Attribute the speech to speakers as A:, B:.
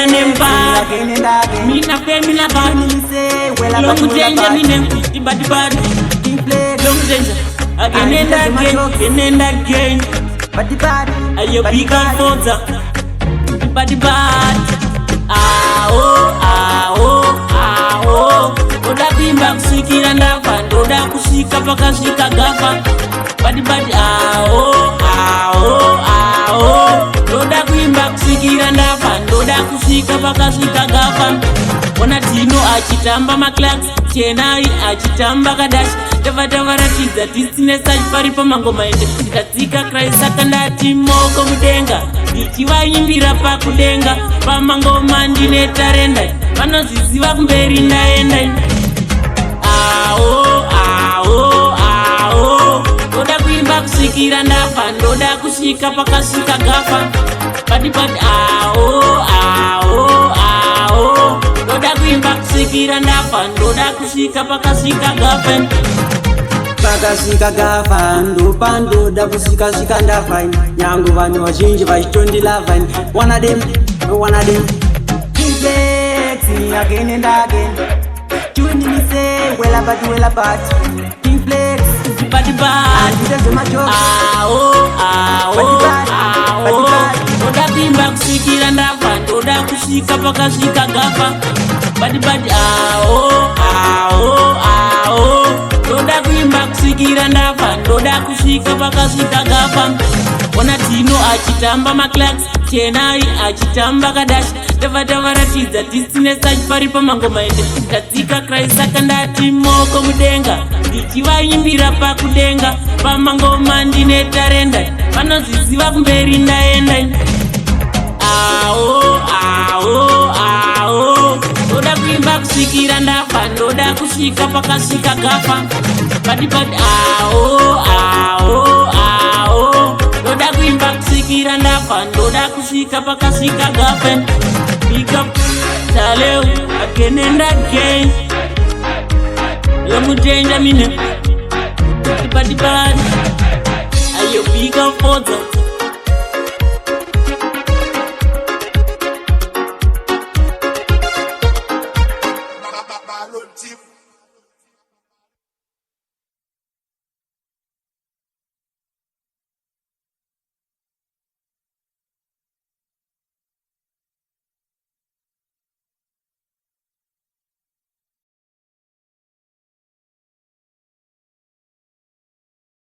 A: Mina nemba, mina fe mina bad. Long danger, mina bad bad. Long danger, again and again. Ayo big up for the bad bad. Oda bimba kusikira ndafa, ndoda kusika paka shika gafa. Bad bad Ndoda kuimba kusikira ndafa, ndoda kusika paka shika gafa. Wana Tino achitamba maklaks, Chenai achitamba kadash. Tava ratiza tisine search paripa mangoma ende. Tatsika kraisa kandati moko mudenga. Ichiwaimbira pakudenga, pamangoma ndine tarenda. Vanoziziva kumberi ndaenda. Ndoda kuimba kusikira ndafa, ndoda kusika pakasika gafa. Bad bad Ndoda kuimba kusikira ndafa, ndoda kusika pakasika gafa.
B: Pakasika gafa, ndopa ndoda kusika shika ndafa. Nyangu vanu vazhinji vachitondi lava. One of them Flex, again and again. Tune me say, well about King Flex,
A: bad bad. Ndoda bimba kusikira ndafa, ndoda kusika pakasika gafa. Bad bad Ndoda kuimba kusikira ndafa, ndoda kusika pakasika gafa. Wana Tino achitamba maklaks, Chenai achitamba kadash. Tava ratiza tisine search paripa mangoma ende. Tatsika kraisa kandati moko mudenga. Ichiwaimbira pakudenga, pamangoma ndine tarenda. Vanoziziva kumberi ndaenda. Ndoda kuimba kusikira ndafa, ndoda kusika pakasika gafa. Bad bad Ndoda kuimba kusikira ndafa, ndoda kusika pakasika gafa. Big up Taleo, again and again. Long danger, mina bad bad. Ayo big up for the